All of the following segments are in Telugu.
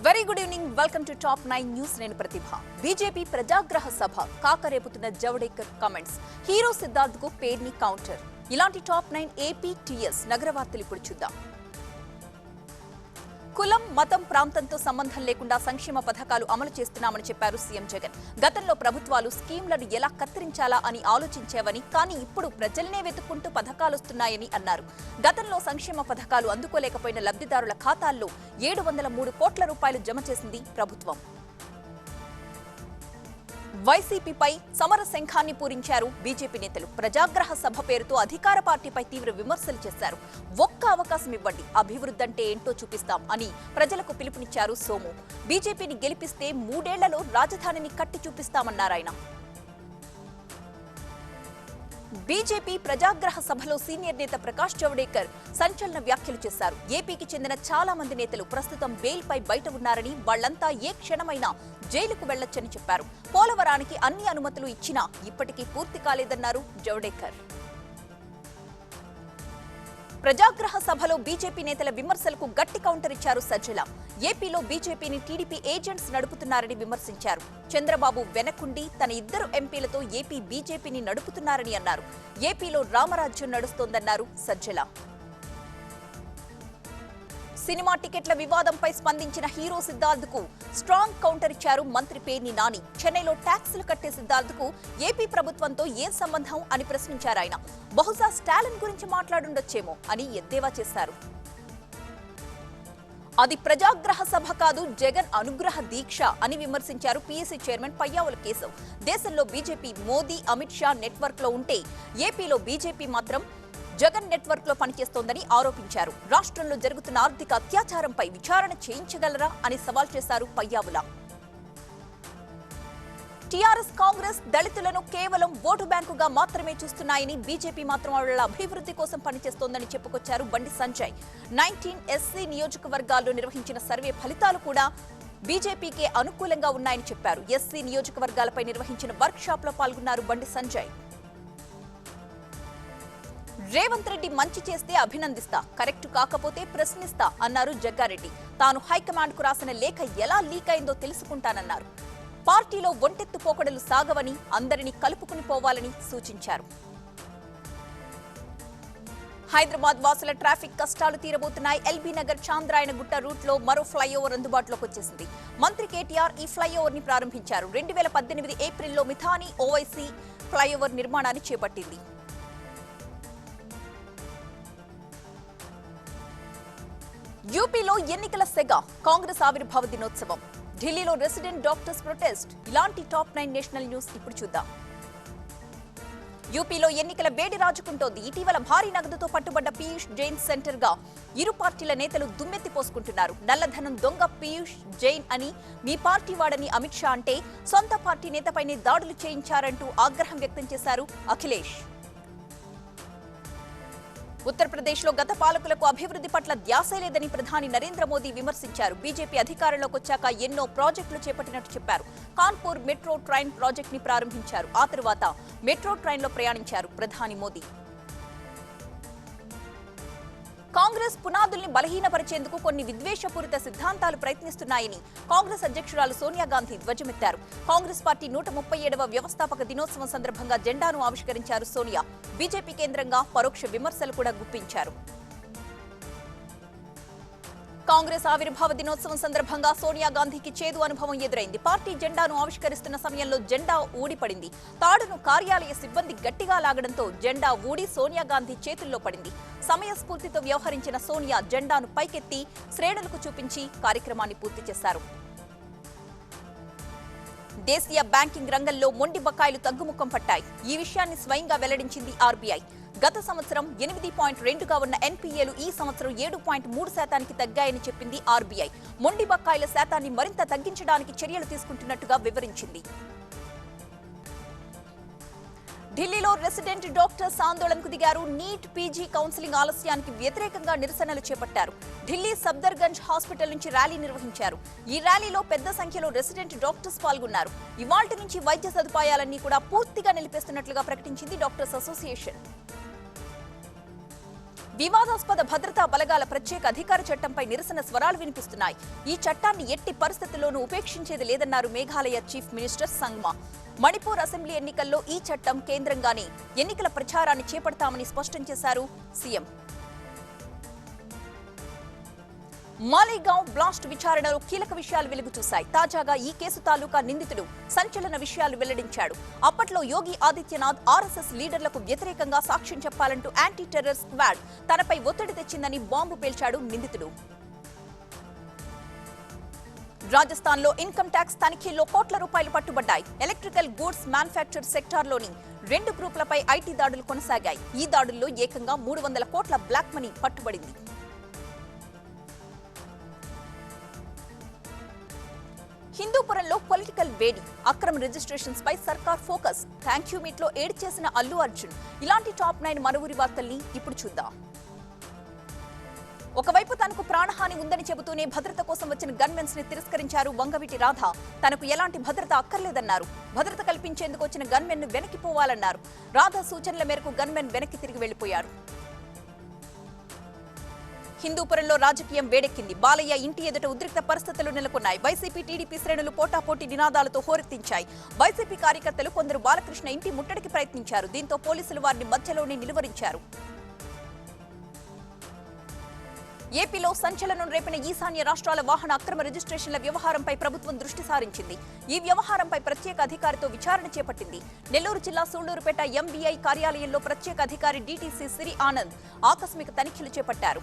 Very good evening. Welcome to top 9 news. నేను ప్రతిభ. బీజేపీ ప్రజాగ్రహ సభ కాకరేపుతున్న జవడేకర్ కామెంట్స్. హీరో సిద్ధార్థ్ కు పేర్ని కౌంటర్. ఇలాంటి టాప్ 9 ఏపీ టీఎస్ నగర వార్తలు ఇప్పుడు చూద్దాం. కులం, మతం, ప్రాంతంతో సంబంధం లేకుండా సంక్షేమ పథకాలు అమలు చేస్తున్నామని చెప్పారు సీఎం జగన్. గతంలో ప్రభుత్వాలు స్కీంలను ఎలా కత్తిరించాలా అని ఆలోచించేవని, కానీ ఇప్పుడు ప్రజలనే వెతుక్కుంటూ పథకాలొస్తున్నాయని అన్నారు. గతంలో సంక్షేమ పథకాలు అందుకోలేకపోయిన లబ్ధిదారుల ఖాతాల్లో 703 కోట్ల రూపాయలు జమ చేసింది ప్రభుత్వం. వైసీపీపై సమర శంఖాన్ని పూరించారు బీజేపీ నేతలు. ప్రజాగ్రహ సభ పేరుతో అధికార పార్టీపై తీవ్ర విమర్శలు చేశారు. ఒక్క అవకాశం ఇవ్వండి, అభివృద్ధి అంటే ఏంటో చూపిస్తాం అని ప్రజలకు పిలుపునిచ్చారు సోము. బీజేపీని గెలిపిస్తే 3 ఏళ్లలో రాజధానిని కట్టి చూపిస్తామన్నారాయన. బీజేపీ ప్రజాగ్రహ సభలో సీనియర్ నేత ప్రకాష్ జవడేకర్ సంచలన వ్యాఖ్యలు చేశారు. ఏపీకి చెందిన చాలా మంది నేతలు ప్రస్తుతం బెయిల్పై బయట ఉన్నారని, వాళ్లంతా ఏ క్షణమైనా జైలుకు వెళ్లొచ్చని చెప్పారు. పోలవరానికి అన్ని అనుమతులు ఇచ్చినా ఇప్పటికీ పూర్తి కాలేదన్నారు జవడేకర్. ప్రజాగ్రహ సభలో బీజేపీ నేతల విమర్శలకు గట్టి కౌంటర్ ఇచ్చారు సజ్జల. ఏపీలో బీజేపీని టీడీపీ ఏజెంట్స్ నడుపుతున్నారని విమర్శించారు. చంద్రబాబు వెనకుండి తన 2 ఎంపీలతో ఏపీ బీజేపీని నడుపుతున్నారని అన్నారు. ఏపీలో రామరాజ్యం నడుస్తోందన్నారు సజ్జల. సినిమా టికెట్ల వివాదంపై స్పందించిన హీరో సిద్ధార్థ్ కు స్ట్రాంగ్ కౌంటర్ ఇచ్చారు మంత్రి పేర్ని నాని. చెన్నైలో ట్యాక్సులు కట్టే సిద్ధార్థ్ కు ఏపీ ప్రభుత్వంతో ఏం సంబంధం అని ప్రశ్నించారు ఆయన. బహుశా స్టాలిన్ గురించి మాట్లాడుండొచ్చేమో అని ఎద్దేవా చేశారు. అది ప్రజాగ్రహ సభ కాదు, జగన్ అనుగ్రహ దీక్ష అని విమర్శించారు పీఎస్సీ చైర్మన్ పయ్యావుల కేశవ్. దేశంలో బీజేపీ మోదీ, అమిత్ షా నెట్వర్క్ లో ఉంటే ఏపీలో బీజేపీ మాత్రం జగన్ నెట్వర్క్ లో పనిచేస్తోందని ఆరోపించారు. రాష్ట్రంలో జరుగుతున్న ఆర్థిక అత్యాచారంపై విచారణ చేయించగలరా అని సవాల్ చేశారు పయ్యావుల. టీఆర్ఎస్, కాంగ్రెస్ దళితులను కేవలం ఓటు బ్యాంకుగా మాత్రమే చూస్తున్నాయని, బీజేపీ మాత్రం వాళ్ల అభివృద్ధి కోసం పనిచేస్తోందని చెప్పుకొచ్చారు బండి సంజయ్. 19 ఎస్సీ నియోజకవర్గాల్లో నిర్వహించిన సర్వే ఫలితాలు కూడా బీజేపీకే అనుకూలంగా ఉన్నాయని చెప్పారు. ఎస్సీ నియోజకవర్గాలపై నిర్వహించిన వర్క్ షాప్ లో పాల్గొన్నారు బండి సంజయ్. రేవంత్ రెడ్డి మంచి చేస్తే అభినందిస్తా, కరెక్ట్ కాకపోతే ప్రశ్నిస్తా అన్నారు జగ్గారెడ్డి. తాను హైకమాండ్ కు రాసిన లేఖ ఎలా లీక్ అయిందో తెలుసుకుంటానన్నారు. పార్టీలో ఒంటెత్తు పోకడలు సాగవని, అందరినీ కలుపుకుని పోవాలని సూచించారు. హైదరాబాద్ వాసుల ట్రాఫిక్ కష్టాలు తీరబోతున్నాయి. ఎల్బీ నగర్ చాంద్రాయణగుట్ట రూట్ లో మరో ఫ్లైఓవర్ అందుబాటులోకి వచ్చేసింది. మంత్రి కేటీఆర్ ఈ ఫ్లైఓవర్ ని ప్రారంభించారు. 2018 ఏప్రిల్లో మిథాని ఓవైసీ ఫ్లైఓవర్ నిర్మాణాన్ని చేపట్టింది. యూపీలో ఎన్నికల సెగ, కాంగ్రెస్ ఆవిర్భావ దినోత్సవం. ఢిల్లీలో రెసిడెంట్ డాక్టర్స్ ప్రొటెస్ట్. ఇలాంటి టాప్ 9 నేషనల్ న్యూస్ ఇప్పుడు చూద్దాం. యూపీలో ఎన్నికల వేడి రాజుకుంటోంది. ఇటీవల భారీ నగదుతో పట్టుబడ్డ పీయూష్ జైన్ సెంటర్ గా ఇరు పార్టీల నేతలు దుమ్మెత్తి పోసుకుంటున్నారు. నల్లధనం దొంగ పీయూష్ జైన్ అని మీ పార్టీ వాడని అమిత్ షా అంటే, సొంత పార్టీ నేతపైనే దాడులు చేయించారంటూ ఆగ్రహం వ్యక్తం చేశారు అఖిలేష్. ఉత్తరప్రదేశ్ లో గత పాలకులకు అభివృద్ధి పట్ల ధ్యాసే లేదని ప్రధాని నరేంద్ర మోదీ విమర్శించారు. బీజేపీ అధికారంలోకి వచ్చాక ఎన్నో ప్రాజెక్టులు చేపట్టినట్టు చెప్పారు. కాన్పూర్ మెట్రో ట్రైన్ ప్రాజెక్ట్ ని ప్రారంభించారు. ఆ తరువాత మెట్రో ట్రైన్ లో ప్రయాణించారు ప్రధాని మోదీ. కాంగ్రెస్ పునాదుల్ని బలహీనపరిచేందుకు కొన్ని విద్వేషపూరిత సిద్ధాంతాలు ప్రయత్నిస్తున్నాయని కాంగ్రెస్ అధ్యక్షురాలు సోనియా గాంధీ ధ్వజమెత్తారు. కాంగ్రెస్ పార్టీ 137వ వ్యవస్థాపక దినోత్సవం సందర్భంగా జెండాను ఆవిష్కరించారు సోనియా. బీజేపీ కేంద్రంగా పరోక్ష విమర్శలు కూడా గుప్పించారు. కాంగ్రెస్ ఆవిర్భావ దినోత్సవం సందర్భంగా సోనియా గాంధీకి చేదు అనుభవం ఎదురైంది. పార్టీ జెండాను ఆవిష్కరిస్తున్న సమయంలో జెండా ఊడిపడింది. తాడును కార్యాలయ సిబ్బంది గట్టిగా లాగడంతో జెండా ఊడి సోనియా గాంధీ చేతుల్లో పడింది. సమయస్ఫూర్తితో వ్యవహరించిన సోనియా జెండాను పైకెత్తి శ్రేణులకు చూపించి కార్యక్రమాన్ని పూర్తి చేశారు. దేశీయ బ్యాంకింగ్ రంగంలో మొండి బకాయిలు తగ్గుముఖం పట్టాయి. ఈ విషయాన్ని స్వయంగా వెల్లడించింది ఆర్బీఐ. గత సంవత్సరం 8.2గా ఉన్న ఎన్పీఏలు ఈ సంవత్సరం 7.3% తగ్గాయని చెప్పింది ఆర్బీఐ. మొండి బకాయిల శాతాన్ని మరింత తగ్గించడానికి చర్యలు తీసుకుంటున్నట్టుగా వివరించింది. ఢిల్లీలో రెసిడెంట్ డాక్టర్స్ ఆందోళనకు దిగారు. నీట్ పీజీ కౌన్సిలింగ్ ఆలస్యానికి వ్యతిరేకంగా నిరసనలు చేపట్టారు. ఢిల్లీ సఫ్దర్గంజ్ హాస్పిటల్ నుంచి ర్యాలీ నిర్వహించారు. ఈ ర్యాలీలో పెద్ద సంఖ్యలో రెసిడెంట్ డాక్టర్స్ పాల్గొన్నారు. ఇవాల్టి నుంచి వైద్య సదుపాయాలన్నీ కూడా పూర్తిగా నిలిపేస్తున్నట్లుగా ప్రకటించింది డాక్టర్స్ అసోసియేషన్. వివాదాస్పద భద్రతా బలగాల ప్రత్యేక అధికార చట్టంపై నిరసన స్వరాలు వినిపిస్తున్నాయి. ఈ చట్టాన్ని ఎట్టి పరిస్థితుల్లోనూ ఉపేక్షించేది లేదన్నారు Meghalaya chief minister Sangma. Manipur assembly ఎన్నికల్లో ఈ చట్టం కేంద్రంగానే ఎన్నికల ప్రచారాన్ని చేపడతామని స్పష్టం చేశారు సీఎం. మాలేగావ్ బ్లాస్ట్ విచారణలో కీలక విషయాలు వెలుగు చూశాయి. తాజాగా ఈ కేసు తాలూకా నిందితుడు సంచలన విషయాలు వెల్లడించాడు. అప్పట్లో యోగి ఆదిత్యనాథ్ ఆర్ఎస్ఎస్ లీడర్లకు వ్యతిరేకంగా సాక్ష్యం చెప్పాలంటూ యాంటీ టెర్రర్ స్క్వాడ్ తనపై ఒత్తిడి తెచ్చిందని బాంబు పేల్చాడు నిందితుడు. రాజస్థాన్ లో ఇన్కమ్ ట్యాక్స్ తనిఖీల్లో కోట్ల రూపాయలు పట్టుబడ్డాయి. ఎలక్ట్రికల్ గూడ్స్ మ్యానుఫ్యాక్చర్ సెక్టార్లోని 2 గ్రూపులపై ఐటీ దాడులు కొనసాగాయి. ఈ దాడుల్లో ఏకంగా 300 కోట్ల బ్లాక్ మనీ పట్టుబడింది. హిందూపురంలో పొలిటికల్ వేడి, అక్రమ రిజిస్ట్రేషన్స్ పై సర్కార్ ఫోకస్, థ్యాంక్ యూ మీట్ లో ఏడ్ చేసిన అల్లు అర్జున్. ఇలాంటి టాప్ 9 మరువురి వార్తల్ని ఇప్పుడు చూద్దాం. ఒకవైపు తనకు ప్రాణహాని ఉందని చెబుతూనే భద్రత కోసం వచ్చిన గన్మెన్స్ ని తిరస్కరించారు వంగవీటి రాధ. తనకు ఎలాంటి భద్రత అక్కర్లేదన్నారు. భద్రత కల్పించేందుకు వచ్చిన గన్మెన్ ను వెనక్కిపోవాలన్నారు. రాధ సూచనల మేరకు గన్మెన్ వెనక్కి తిరిగి వెళ్లిపోయారు. హిందూపురంలో రాజకీయం వేడెక్కింది. బాలయ్య ఇంటి ఎదుట ఉద్రిక్త పరిస్థితులు నెలకొన్నాయి. వైసీపీ టీడీపీ శ్రేణులు పోటాపోటీ నినాదాలతో హోరెత్తించాయి. వైసీపీ కార్యకర్తలు కొందరు బాలకృష్ణ ఇంటి ముట్టడికి ప్రయత్నించారు. దీంతో పోలీసులు వారిని మధ్యలోనే నిలువరించారు. ఏపీలో సంచలనం రేపిన ఈశాన్య రాష్ట్రాల వాహన అక్రమ రిజిస్ట్రేషన్ల వ్యవహారంపై ప్రభుత్వం దృష్టి సారించింది. ఈ వ్యవహారంపై ప్రత్యేక అధికారితో విచారణ చేపట్టింది. నెల్లూరు జిల్లా సూళ్లూరుపేట ఎంబీఐ కార్యాలయంలో ప్రత్యేక అధికారి డీటీసీ సిరి ఆనంద్ ఆకస్మిక తనిఖీలు చేపట్టారు.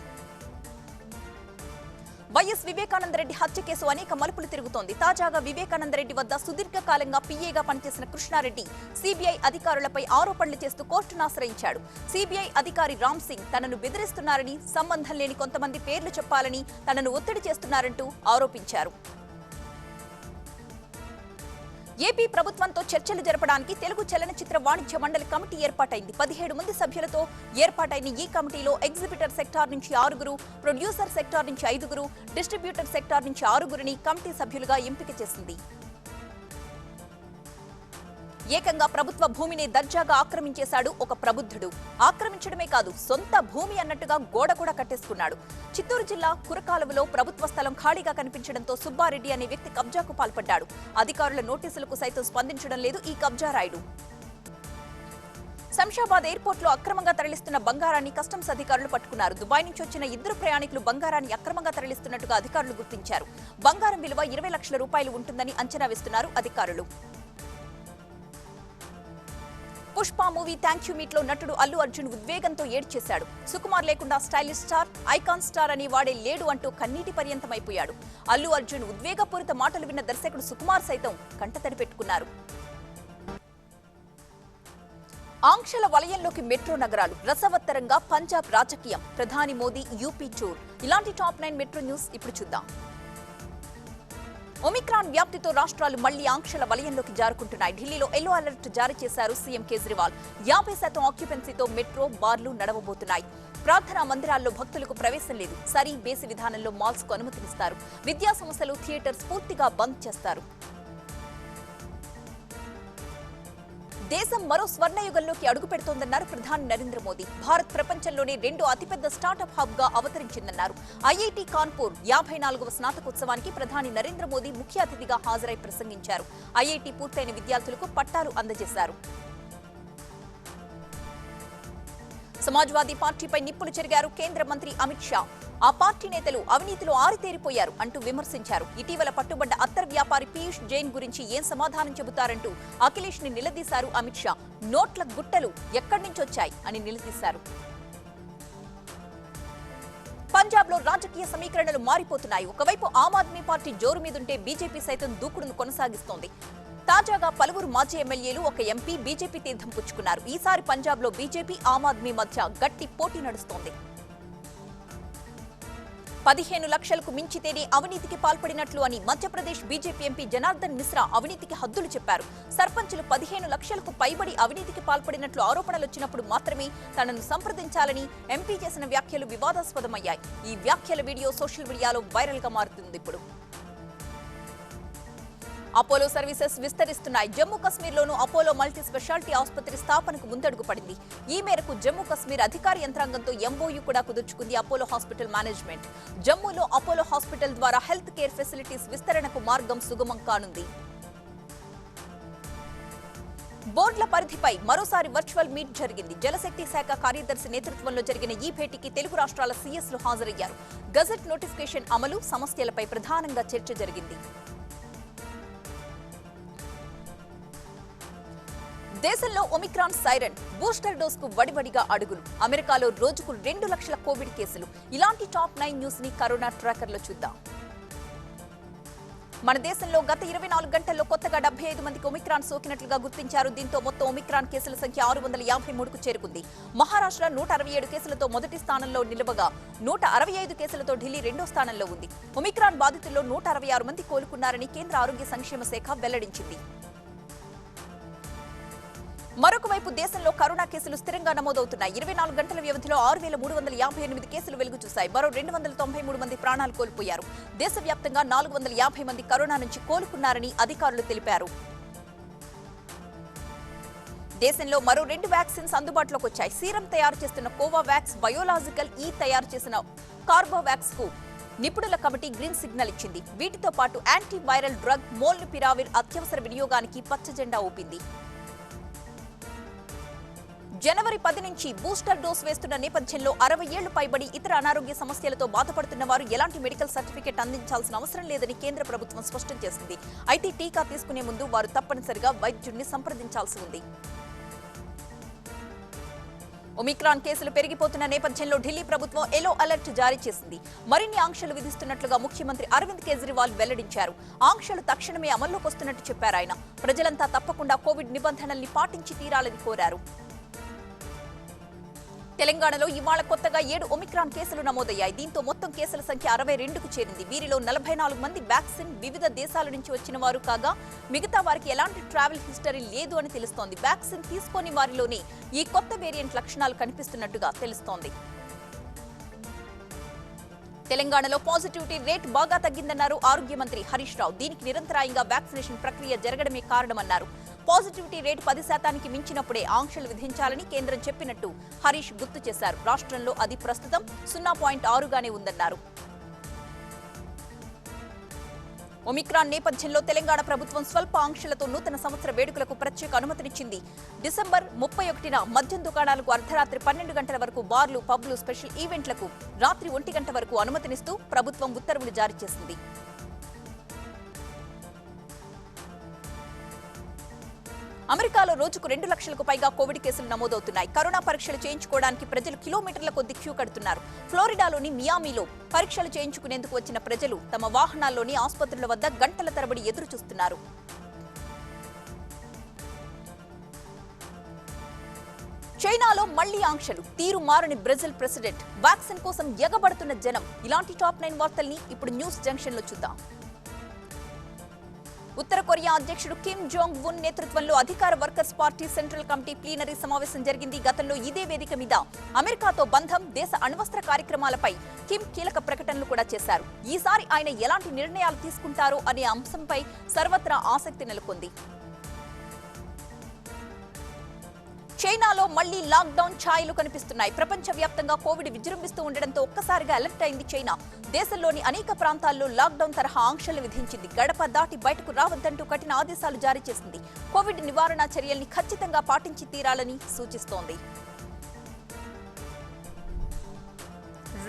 వైఎస్ వివేకానందరెడ్డి హత్య కేసు అనేక మలుపులు తిరుగుతోంది. తాజాగా వివేకానందరెడ్డి వద్ద సుదీర్ఘకాలంగా పీఏగా పనిచేసిన కృష్ణారెడ్డి సీబీఐ అధికారులపై ఆరోపణలు చేస్తూ కోర్టును ఆశ్రయించాడు. సీబీఐ అధికారి రామ్ సింగ్ తనను బెదిరిస్తున్నారని, సంబంధం లేని కొంతమంది పేర్లు చెప్పాలని తనను ఒత్తిడి చేస్తున్నారంటూ ఆరోపించారు. ఏపీ ప్రభుత్వంతో చర్చలు జరపడానికి తెలుగు చలనచిత్ర వాణిజ్య మండలి కమిటీ ఏర్పాటైంది. 17 మంది సభ్యులతో ఏర్పాటైన ఈ కమిటీలో ఎగ్జిబిటర్ సెక్టార్ నుంచి 6, ప్రొడ్యూసర్ సెక్టార్ నుంచి 5, డిస్ట్రిబ్యూటర్ సెక్టార్ నుంచి 6 కమిటీ సభ్యులుగా ఎంపిక చేసింది. ఏకంగా ప్రభుత్వ భూమిని దర్జాగా ఆక్రమించేశాడు ఒక ప్రబుద్ధుడు. ఆక్రమించడమే కాదు, సొంత భూమి అన్నట్టుగా గోడ కూడా కట్టేసుకున్నాడు. చిత్తూరు జిల్లా కురకాలువలో ప్రభుత్వ స్థలం ఖాళీగా కనిపించడంతో సుబ్బారెడ్డి అనే వ్యక్తి కబ్జాకు పాల్పడ్డాడు. అధికారుల నోటీసులకు సైతం స్పందించడం లేదు ఈ కబ్జా రాయుడు. శంషాబాద్ ఎయిర్పోర్ట్ లో అక్రమంగా తరలిస్తున్న బంగారాన్ని కస్టమ్స్ అధికారులు పట్టుకున్నారు. దుబాయ్ నుంచి వచ్చిన 2 ప్రయాణికులు బంగారాన్ని అక్రమంగా తరలిస్తున్నట్టుగా అధికారులు గుర్తించారు. బంగారం విలువ 20 లక్షల రూపాయలు ఉంటుందని అంచనా వేస్తున్నారు అధికారులు. Pushpa movie thank you meet లో నటుడు అల్లు అర్జున్ ఉద్వేగంతో ఏడ్చేశాడు. సుకుమార్ లేకుండా స్టైలిష్ స్టార్, ఐకాన్ స్టార్ అని వాడే లేడు అంటూ కన్నీటి పర్యంతమైపోయాడు. అల్లు అర్జున్ ఉద్వేగపూరిత మాటలు విన్న దర్శకుడు సుకుమార్ సైతం కంటతడి పెట్టుకున్నారు. ఆంక్షల వలయంలోకి మెట్రో నగరాలు, రసవత్తరంగా పంజాబ్ రాజకీయం, ప్రధాని మోదీ యూపీ టూర్. ఇలాంటి టాప్ 9 మెట్రో న్యూస్ ఇప్పుడు చూద్దాం. ఒమిక్రాన్ వ్యాప్తితో రాష్ట్రాలు మళ్లీ ఆంక్షల వలయంలోకి జారుకుంటున్నాయి. ఢిల్లీలో ఎల్లో అలర్ట్ జారీ చేశారు సీఎం కేజ్రీవాల్. 50% ఆక్యుపెన్సీతో మెట్రో, బార్లు నడవబోతున్నాయి. ప్రార్థనా మందిరాల్లో భక్తులకు ప్రవేశం లేదు. సరీ బేసి విధానంలో మాల్స్ కు అనుమతినిస్తారు. విద్యా సంస్థలు, థియేటర్స్ పూర్తిగా బంద్ చేస్తారు. దేశం మరో స్వర్ణయుగంలోకి అడుగు పెడుతోందన్నారు ప్రధాని నరేంద్ర మోదీ. భారత్ ప్రపంచంలోనే 2వ అతిపెద్ద స్టార్టప్ హబ్ గా అవతరించిందన్నారు. ఐఐటి కాన్పూర్ 54వ స్నాతకోత్సవానికి ప్రధాని నరేంద్ర మోదీ ముఖ్య అతిథిగా హాజరై ప్రసంగించారు. ఐఐటి పూర్తయిన విద్యార్థులకు పట్టాలు అందజేశారు. సమాజ్వాదీ పార్టీపై నిప్పులు చెరిగారు కేంద్ర మంత్రి అమిత్ షా. ఆ పార్టీ నేతలు అవినీతిలో ఆరితేరిపోయారు అంటూ విమర్శించారు. ఇటీవల పట్టుబడ్డ అత్తర్ వ్యాపారి పీయూష్ జైన్ గురించి ఏం సమాధానం చెబుతారంటూ అఖిలేష్ ని నిలదీశారు అమిత్ షా. నోట్ల గుట్టలు ఎక్కడి నుంచి వచ్చాయి అని నిలదీశారు. పంజాబ్ లో రాజకీయ సమీకరణలు మారిపోతున్నాయి. ఒకవైపు ఆమ్ ఆద్మీ పార్టీ జోరు మీదుంటే బీజేపీ సైతం దూకుడును కొనసాగిస్తోంది. తాజాగా పలువురు మాజీ ఎమ్మెల్యేలు, ఒక ఎంపీ బీజేపీ తీర్థం పుచ్చుకున్నారు. ఈసారి పంజాబ్ లో బీజేపీ, ఆమ్ ఆద్మీ మధ్య గట్టి పోటీ నడుస్తోంది. 15 లక్షలకు మించితేనే అవినీతికి పాల్పడినట్లు అని మధ్యప్రదేశ్ బీజేపీ ఎంపీ జనార్దన్ మిశ్రా అవినీతికి హద్దులు చెప్పారు. సర్పంచులు 15 లక్షలకు పైబడి అవినీతికి పాల్పడినట్లు ఆరోపణలు వచ్చినప్పుడు మాత్రమే తనను సంప్రదించాలని ఎంపీ చేసిన వ్యాఖ్యలు వివాదాస్పదమయ్యాయి. ఈ వ్యాఖ్యల వీడియో సోషల్ మీడియాలో వైరల్ గా మారుతుంది. ఇప్పుడు అపోలో సర్వీసెస్ విస్తరిస్తున్నాయి. జమ్మూ కశ్మీర్లోనూ అపోలో మల్టీ స్పెషాలిటీ ఆసుపత్రి స్థాపనకు ముందడుగు పడింది. ఈ మేరకు జమ్మూ కశ్మీర్ అధికార యంత్రాంగంతో ఎంఓయూ కూడా కుదుర్చుకుంది అపోలో హాస్పిటల్ మేనేజ్మెంట్. జమ్మూలో అపోలో హాస్పిటల్ ద్వారా హెల్త్ కేర్ ఫెసిలిటీస్ విస్తరణకు మార్గం సుగమం కానుంది. బోర్డుల పరిధిపై మరోసారి వర్చువల్ మీట్ జరిగింది. జలశక్తి శాఖ కార్యదర్శి నేతృత్వంలో జరిగిన ఈ భేటీకి తెలుగు రాష్ట్రాల సీఎస్లు హాజరయ్యారు. గజెట్ నోటిఫికేషన్ అమలు సమస్యలపై ప్రధానంగా చర్చ జరిగింది. దేశంలో ఒమిక్రాన్ సైరన్, బూస్టర్ డోస్ కు వడివడిగా అడుగులు. అమెరికాలో రోజుకు 2 లక్షల కోవిడ్ కేసులు. ఇలాంటి టాప్ 9 న్యూస్ ని కరోనా ట్రాకర్ లో చూద్దాం. మన దేశంలో గత 24 గంటల్లో కొత్తగా 75 మందికి ఒమిక్రాన్ సోకినట్లుగా గుర్తించారు. దీంతో మొత్తం ఒమిక్రాన్ కేసుల సంఖ్య 653కు చేరుకుంది. మహారాష్ట్ర 167 కేసులతో మొదటి స్థానంలో నిలవగా 165 కేసులతో ఢిల్లీ రెండో స్థానంలో ఉంది. ఒమిక్రాన్ బాధితుల్లో 166 మంది కోలుకున్నారని కేంద్ర ఆరోగ్య సంక్షేమ శాఖ వెల్లడించింది. మరొక వైపు దేశంలో కరోనా కేసులు స్థిరంగా నమోదవుతున్నాయి. 24 గంటల వ్యవధిలో 6358 కేసులు వెలుగు చూశాయి. మరో 293 మంది ప్రాణాలు కోల్పోయారు. దేశవ్యాప్తంగా 450 మంది కరోనా నుంచి కోలుకున్నారని అధికారులు తెలిపారు. దేశంలో మరో 2 వ్యాక్సిన్స్ అందుబాటులోకి వచ్చాయి. సీరం తయారు చేస్తున్న కోవావాక్స్, బయోలాజికల్ ఈ తయారు చేసిన కార్బోవాక్స్ కు నిపుణుల కమిటీ గ్రీన్ సిగ్నల్ ఇచ్చింది. వీటితో పాటు యాంటీ వైరల్ డ్రగ్ మోల్నుపిరావిర్ అత్యవసర వినియోగానికి పచ్చ జెండా ఊపింది. జనవరి 10 నుంచి బూస్టర్ డోస్ వేస్తున్న నేపథ్యంలో 60 ఏళ్లు పైబడి ఇతర అనారోగ్య సమస్యలతో బాధపడుతున్న వారు ఎలాంటి మెడికల్ సర్టిఫికెట్ అందించాల్సిన అవసరం లేదని కేంద్ర ప్రభుత్వం స్పష్టం చేసింది. అయితే టీకా తీసుకునే ముందు వారు తప్పనిసరిగా వైద్యుడిని సంప్రదించాల్సి ఉంది. ఒమిక్రాన్ కేసులు పెరిగిపోతున్న నేపథ్యంలో ఢిల్లీ ప్రభుత్వం ఎల్లో అలర్ట్ జారీ చేసింది. మరిన్ని ఆంక్షలు విధిస్తున్నట్లుగా ముఖ్యమంత్రి అరవింద్ కేజ్రీవాల్ వెల్లడించారు. ఆంక్షలు తక్షణమే అమల్లోకి వస్తున్నట్టు చెప్పారు ఆయన. ప్రజలంతా తప్పకుండా కోవిడ్ నిబంధనల్ని పాటించి తీరాలని కోరారు. తెలంగాణలో ఇవాళ కొత్తగా 7 ఒమిక్రాన్ కేసులు నమోదయ్యాయి. దీంతో మొత్తం కేసుల సంఖ్య 62కు చేరింది. వీరిలో 44 మంది వ్యాక్సిన్ వివిధ దేశాల నుంచి వచ్చిన వారు కాగా మిగతా వారికి ఎలాంటి ట్రావెల్ హిస్టరీ లేదు అని తెలుస్తోంది. వ్యాక్సిన్ తీసుకోని వారిలోనే ఈ కొత్త వేరియంట్ లక్షణాలు కనిపిస్తున్నట్టుగా తెలుస్తోంది. తెలంగాణలో పాజిటివిటీ రేట్ బాగా తగ్గిందన్నారు ఆరోగ్య మంత్రి హరీష్ రావు. దీనికి నిరంతరాయంగా వ్యాక్సినేషన్ ప్రక్రియ జరగడమే కారణమన్నారు. పాజిటివిటీ రేట్ 10% మించినప్పుడే ఆంక్షలు విధించాలని కేంద్రం చెప్పినట్టు హరీష్ గుర్తు చేశారు. రాష్ట్రంలో అది ప్రస్తుతం 0.6గానే ఉందన్నారు. ఒమిక్రాన్ నేపథ్యంలో తెలంగాణ ప్రభుత్వం స్వల్ప ఆంక్షలతో నూతన సంవత్సర వేడుకలకు ప్రత్యేక అనుమతినిచ్చింది. డిసెంబర్ 31న మద్యం దుకాణాలకు అర్ధరాత్రి 12 గంటల వరకు, బార్లు, పబ్లు, స్పెషల్ ఈవెంట్లకు రాత్రి 1 గంట వరకు అనుమతినిస్తూ ప్రభుత్వం ఉత్తర్వులు జారీ చేసింది. అమెరికాలో రోజుకు 2 లక్షలకు పైగా కోవిడ్ కేసులు నమోదవుతున్నాయి. కరోనా పరీక్షలు చేయించుకోవడానికి ప్రజలు కిలోమీటర్ల కొద్ది క్యూ కడుతున్నారు. ఫ్లోరిడాలోని మియామిలో పరీక్షలు చేయించుకునేందుకు వచ్చిన ప్రజలు తమ వాహనాల్లోని ఆసుపత్రుల వద్ద గంటల తరబడి ఎదురు చూస్తున్నారు. చైనాలో మళ్లీ ఆంక్షలు, తీరు మారని బ్రెజిల్ ప్రెసిడెంట్, వ్యాక్సిన్ కోసం ఎగబడుతున్న జనం. ఇలాంటి టాప్ 9 వార్తల్ని ఇప్పుడు న్యూస్ జంక్షన్ లో చూద్దాం. ఉత్తర కొరియా అధ్యక్షుడు కిమ్ జోంగ్ ఉన్ నేతృత్వంలో అధికార workers party central committee plenary సమావేశం జరిగింది. గతంలో ఇదే వేదిక మీద అమెరికాతో బంధం, దేశ అణ్వస్త్ర కార్యక్రమాలపై కిమ్ కీలక ప్రకటనలు కూడా చేశారు. ఈసారి ఆయన ఎలాంటి నిర్ణయాలు తీసుకుంటారో అనే అంశంపై సర్వత్రా ఆసక్తి నెలకొంది. చైనాలో మళ్లీ లాక్డౌన్ ఛాయలు కనిపిస్తున్నాయి. ప్రపంచవ్యాప్తంగా కోవిడ్ విజృంభిస్తూ ఉండడంతో ఒక్కసారిగా అలర్ట్ అయింది చైనా. దేశంలోని అనేక ప్రాంతాల్లో లాక్డౌన్ తరహా ఆంక్షలు విధించింది. గడప దాటి బయటకు రావద్దంటూ కఠిన ఆదేశాలు జారీ చేసింది. కోవిడ్ నివారణ చర్యల్ని ఖచ్చితంగా పాటించి తీరాలని సూచిస్తోంది.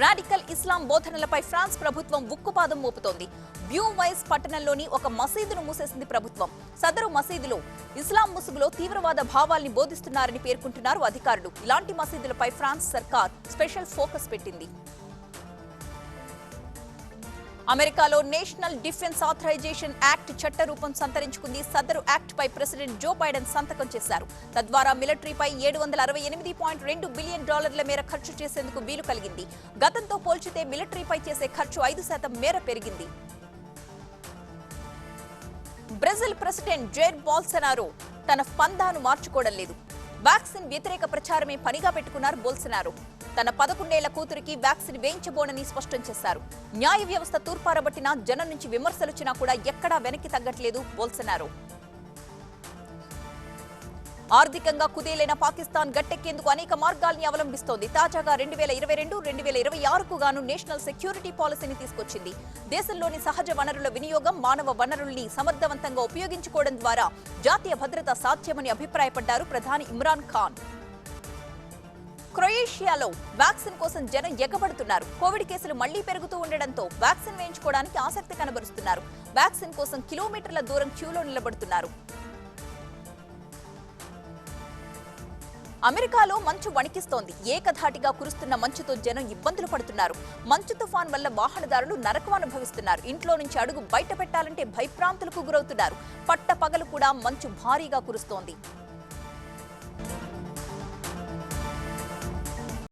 రాడికల్ ఇస్లాం బోధనలపై ఫ్రాన్స్ ప్రభుత్వం ఉక్కుపాదం మోపుతోంది. బ్యూవైస్ పట్టణంలోని ఒక మసీదును మూసేసింది ప్రభుత్వం. సదరు మసీదులో ఇస్లాం ముసుగులో తీవ్రవాద భావాల్ని బోధిస్తున్నారని పేర్కొంటున్నారు అధికారులు. ఇలాంటి మసీదులపై ఫ్రాన్స్ సర్కార్ స్పెషల్ ఫోకస్ పెట్టింది. అమెరికాలో నేషనల్ డిఫెన్స్ ఆథరైజేషన్ యాక్ట్ చట్టరూపం సంతరించుకుంది. సదరు యాక్ట్ పై ప్రెసిడెంట్ జో బైడెన్ సంతకం చేశారు. తద్వారా మిలిటరీపై $768.2 బిలియన్ మేర ఖర్చు చేసేందుకు వీలు కలిగింది. గతంతో పోల్చితే మిలిటరీపై చేసే ఖర్చు 5% మేర పెరిగింది. బ్రెజిల్ ప్రెసిడెంట్ జైర్ బోల్సనారో తన పందాను మార్చుకోవడం లేదు. వ్యాక్సిన్ వ్యతిరేక ప్రచారమే పనిగా పెట్టుకున్నారు బోల్సనారో. తన 11 కూతురికి వ్యాక్సిన్ వేయించబోనని స్పష్టం చేశారు. న్యాయ వ్యవస్థ తూర్పారబట్టినా జనం నుంచి విమర్శలొచ్చినా కూడా ఎక్కడా వెనక్కి తగ్గట్లేదు బోల్సనారో. ఆర్థికంగా కుదేలైన పాకిస్తాన్ గట్టెక్కేందుకు అనేక మార్గాల్ని అవలంబిస్తోంది. తాజాగా 2022-2026కు గాను నేషనల్ సెక్యూరిటీ పాలసీని తీసుకొచ్చింది. దేశంలోని సహజ వనరుల వినియోగం, మానవ వనరుల్ని సమర్థవంతంగా ఉపయోగించుకోవడం ద్వారా జాతీయ భద్రత సాధ్యమని అభిప్రాయపడ్డారు ప్రధాని ఇమ్రాన్ ఖాన్. క్రొయేషియాలో వ్యాక్సిన్ కోసం జనం ఎగబడుతున్నారు. కోవిడ్ కేసులు మళ్లీ పెరుగుతూ ఉండడంతో వ్యాక్సిన్ వేయించుకోవడానికి ఆసక్తి కనబరుస్తున్నారు. వ్యాక్సిన్ కోసం కిలోమీటర్ల దూరం క్యూలో నిలబడుతున్నారు. అమెరికాలో మంచు వణికిస్తోంది. ఏకధాటిగా కురుస్తున్న మంచుతో జనం ఇబ్బందులు పడుతున్నారు. మంచు తుఫాన్ వల్ల వాహనదారులు నరకం అనుభవిస్తున్నారు. ఇంట్లో నుంచి అడుగు బయట పెట్టాలంటే భయభ్రాంతులకు గురవుతున్నారు. పట్టపగలు కూడా మంచు భారీగా కురుస్తోంది.